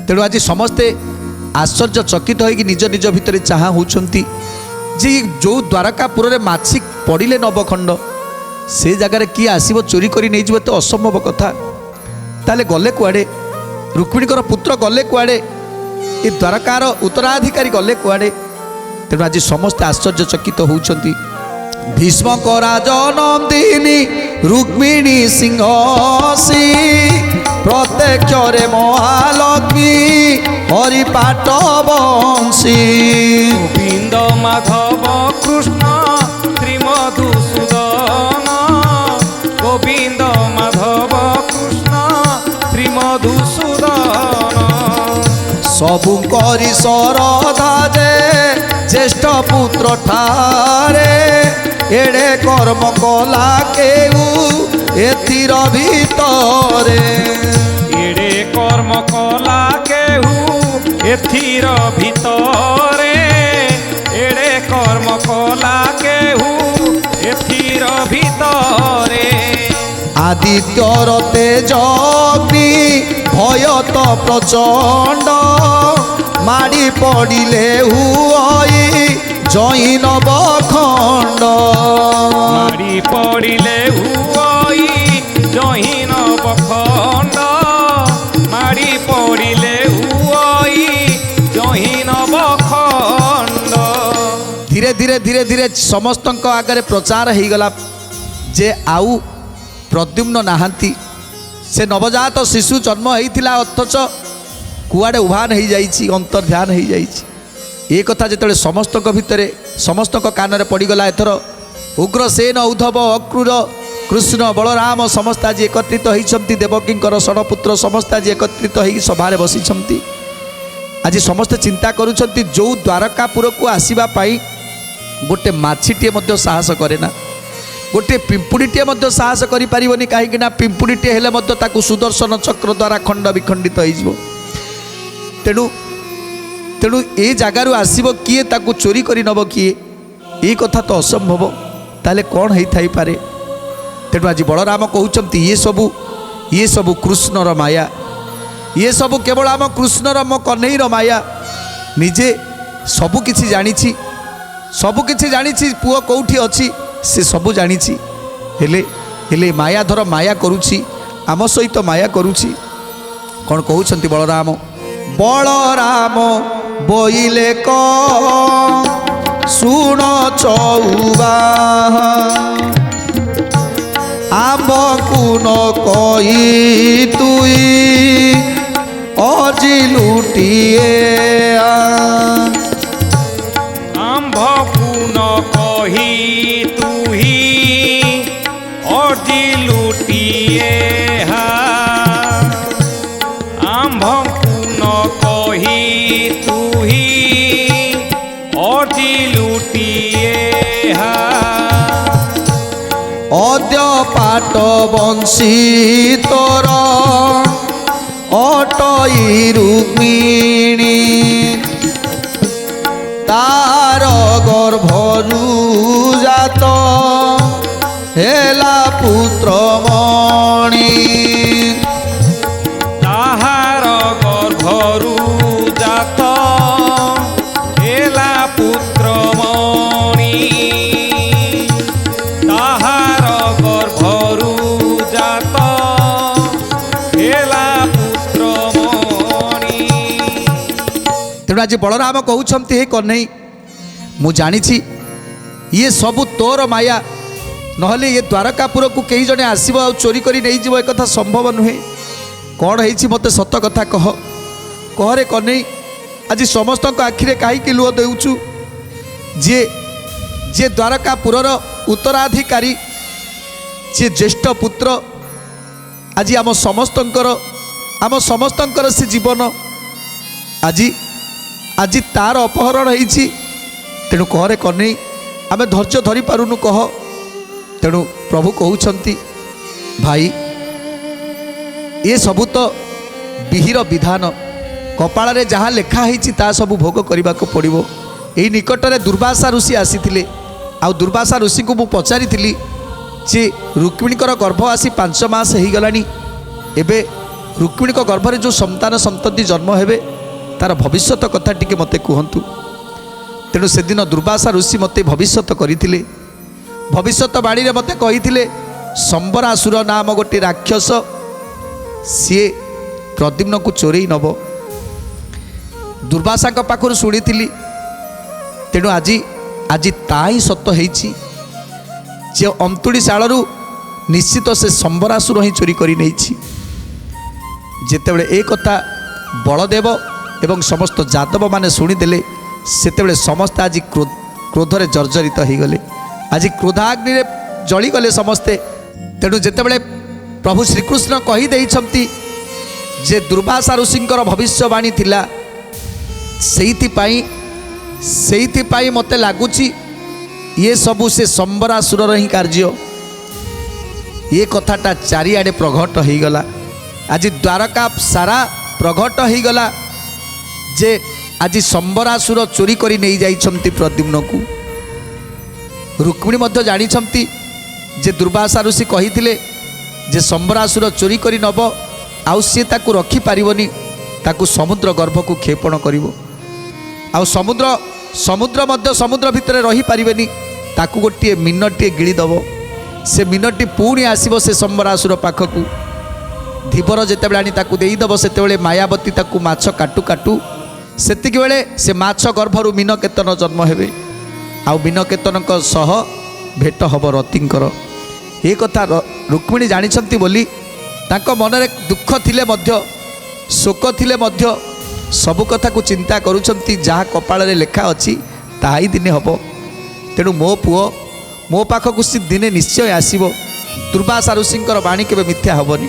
तेणु आज समस्ते आश्चर्यचकित हो निज निज भितर चाहा होती जे जो द्वारकापुर में माछी पड़े नवखंड से जगार किए आसब चोरी कर नहीं तो असंभव कथा ताले गले कुआड़े रुक्मिणीकर पुत्र गले कुआड़े ये द्वारकार उत्तराधिकारी गले कुआड़े तेणु आज समस्ते आश्चर्यचकित होती भीष्म राजन दिनी रुक्मिणी सिंहसी प्रत्यक्ष रे महालक्ष्मी हरिपाट बंशी गोविंद माधव कृष्ण श्रीमधुसूदन गोविंद माधव कृष्ण श्रीमधुसूदन सबु करी सरधा जे ज्येष्ठ पुत्र ठारे एड़े कर्म कला केहू एथिर भितरे एड़े कर्म कला केहू एथिर भितरे एड़े कर्म कला केहू एथिर भितरे आदित्यर तेजग्नि भय तो प्रचंड माड़ी पड़िले हुई जैन बखंड माड़ी पड़िले हुई जैन बखंड माड़ी पड़िले हुई जैन बखंड धीरे धीरे धीरे धीरे समस्त आगे प्रचार हो गला जे आउ प्रद्युम्न नाहांती से नवजात शिशु जन्म होता अथच कुआड़े उभान हो जाइए अंतर्ध्यान हो जाइए ये कथा जो समस्त भितर समस्त कान में पड़गला एथर उग्रसेन उद्धव अक्रूर कृष्ण बलराम समस्त आज एकत्रित होती देवकींकर षणपुत्र समस्त आज एकत्रित हो सभारे बसी आज समस्ते चिंता करुँच जो द्वारकापुर को आसवाई गोटे मछीटे साहस करे ना गोटे पिंपुड़ीटे साहस करें कहीं पिंपुड़ीटे हेले सुदर्शन चक्र द्वारा खंड विखंडित हो तेणु तेणु ये जगार आसब किए ताकू चोरी कर नब किए ये कथा तो असंभव ताले कौन हो थाई पारे तेणु आज बलराम कहते ये सबू कृष्णर माया ये सबू केवल आम कृष्णर मो कन्हईर माया निजे सबुकिछि जानी पुओ कौटी अच्छी से सबू जानी हेले माया धर माया करुछि आम सहित माया करुछि कौन कहते बलराम बलराम बोइले को सुन चौबा आम कुन कही तुई अजी लुटिए आम्भ कुन कही तुही अजी लुटिए आम्भ कुन कही तुही अजी लुटिए अद्य पाट बंशी तोर अटई रुक्मिणी तार गर्भरु जात हेला पुत्र मणि ताहार गर्भरु जात हेला पुत्र मणि ताहार गर्भरु जात हेला पुत्र मणि तेणु आज बलराम कहते हे कन्हई मु जानी ये सबू तोर माया नहले ये द्वारकापुर को कई जने आसब आ चोरी कर नहीं जीव एक कथा संभव नुहे कौन है मत सत कथा कह कहरे कन्हई आज समस्त आखिरे कहीं लुह देउचु जे जे द्वारकापुर उत्तराधिकारी जे ज्येष्ठ पुत्र आज आम समस्तंकर से जीवन आज आज तार अपहरण होती तेणु कहरे कन्हई आम धैर्य धरी पारुनु कह तेणु प्रभु कहते भाई ये सबू तो विहिर विधान कपाल रे जहाँ लेखाही ता सबू भोग करने को पड़ो। यही निकट में दुर्वासा ऋषि आसी आ दुर्वासा ऋषि को मुझे पचारि जे रुक्मिणीकर गर्भ आसी 5 मास हो गलानी एबे ରୁକ୍ମିଣୀଙ୍କ ଗର୍ଭରେ ଯେଉଁ ସନ୍ତାନ ସନ୍ତତି ଜନ୍ମ ହେବେ ତାର ଭବିଷ୍ୟତ କଥା ଟିକେ ମୋତେ କୁହନ୍ତୁ। ତେଣୁ ସେଦିନ ଦୁର୍ବାସା ଋଷି ମୋତେ ଭବିଷ୍ୟତ କରିଥିଲେ। ଭବିଷ୍ୟତ ବାଣୀରେ ମୋତେ କହିଥିଲେ ସମ୍ବରାସୁର ନାମ ଗୋଟିଏ ରାକ୍ଷସ, ସିଏ ପ୍ରଦ୍ୟୁମ୍ନକୁ ଚୋରେଇ ନେବ। ଦୁର୍ବାସାଙ୍କ ପାଖରୁ ଶୁଣିଥିଲି। ତେଣୁ ଆଜି ତା ହିଁ ସତ ହେଇଛି ଯେ ଅନ୍ତୁଡ଼ିଶାଳରୁ ନିଶ୍ଚିତ ସେ ସମ୍ବରାସୁର ହିଁ ଚୋରି କରି ନେଇଛି। ଯେତେବେଳେ ଏ କଥା ବଳଦେବ ଏବଂ ସମସ୍ତ ଯାଦବମାନେ ଶୁଣିଦେଲେ ସେତେବେଳେ ସମସ୍ତେ ଆଜି କ୍ରୋଧରେ ଜର୍ଜରିତ ହୋଇଗଲେ। ଆଜି କ୍ରୋଧାଗ୍ନିରେ ଜଳିଗଲେ ସମସ୍ତେ। ତେଣୁ ଯେତେବେଳେ ପ୍ରଭୁ ଶ୍ରୀକୃଷ୍ଣ କହିଦେଇଛନ୍ତି ଯେ ଦୁର୍ବାସା ଋଷିଙ୍କର ଭବିଷ୍ୟବାଣୀ ଥିଲା, ସେଇଥିପାଇଁ ମୋତେ ଲାଗୁଛି ଇଏ ସବୁ ସେ ସମ୍ବରାସୁରର ହିଁ କାର୍ଯ୍ୟ। ଏ କଥାଟା ଚାରିଆଡ଼େ ପ୍ରଘଟ ହୋଇଗଲା। ଆଜି ଦ୍ୱାରକା ସାରା ପ୍ରଘଟ ହୋଇଗଲା ଯେ ଆଜି ସମ୍ବରାସୁର ଚୋରି କରି ନେଇଯାଇଛନ୍ତି ପ୍ରଦ୍ୟୁମ୍ନକୁ। ରୁକ୍ମିଣୀ ମଧ୍ୟ ଜାଣିଛନ୍ତି ଯେ ଦୁର୍ବାସା ଋଷି କହିଥିଲେ ଯେ ସମ୍ବରାସୁର ଚୋରି କରି ନେବ, ଆଉ ସିଏ ତାକୁ ରଖିପାରିବନି, ତାକୁ ସମୁଦ୍ର ଗର୍ଭକୁ କ୍ଷେପଣ କରିବ। ଆଉ ସମୁଦ୍ର ମଧ୍ୟ ସମୁଦ୍ର ଭିତରେ ରହିପାରିବେନି, ତାକୁ ଗୋଟିଏ ମିନଟିଏ ଗିଳିଦେବ। ସେ ମିନଟି ପୁଣି ଆସିବ ସେ ସମ୍ବରାସୁର ପାଖକୁ। ଧୀବର ଯେତେବେଳେ ଆଣି ତାକୁ ଦେଇଦେବ ସେତେବେଳେ ମାୟାବତୀ ତାକୁ ମାଛ କାଟୁ କାଟୁ ସେତିକି ବେଳେ ସେ ମାଛ ଗର୍ଭରୁ ମୀନକେତନ ଜନ୍ମ ହେବେ। ଆଉ ମୀନକେତନଙ୍କ ସହ ଭେଟ ହେବ ରତିଙ୍କର। ଏ କଥା ରୁକ୍ମିଣୀ ଜାଣିଛନ୍ତି ବୋଲି ତାଙ୍କ ମନରେ ଦୁଃଖ ଥିଲେ ମଧ୍ୟ ଶୋକ ଥିଲେ ମଧ୍ୟ ସବୁ କଥାକୁ ଚିନ୍ତା କରୁଛନ୍ତି। ଯାହା କପାଳରେ ଲେଖା ଅଛି ତାହା ହିଁ ଦିନେ ହେବ। ତେଣୁ ମୋ ପୁଅ ମୋ ପାଖକୁ ସେ ଦିନେ ନିଶ୍ଚୟ ଆସିବ। ଦୁର୍ବାସା ଋଷିଙ୍କର ବାଣୀ କେବେ ମିଥ୍ୟା ହେବନି।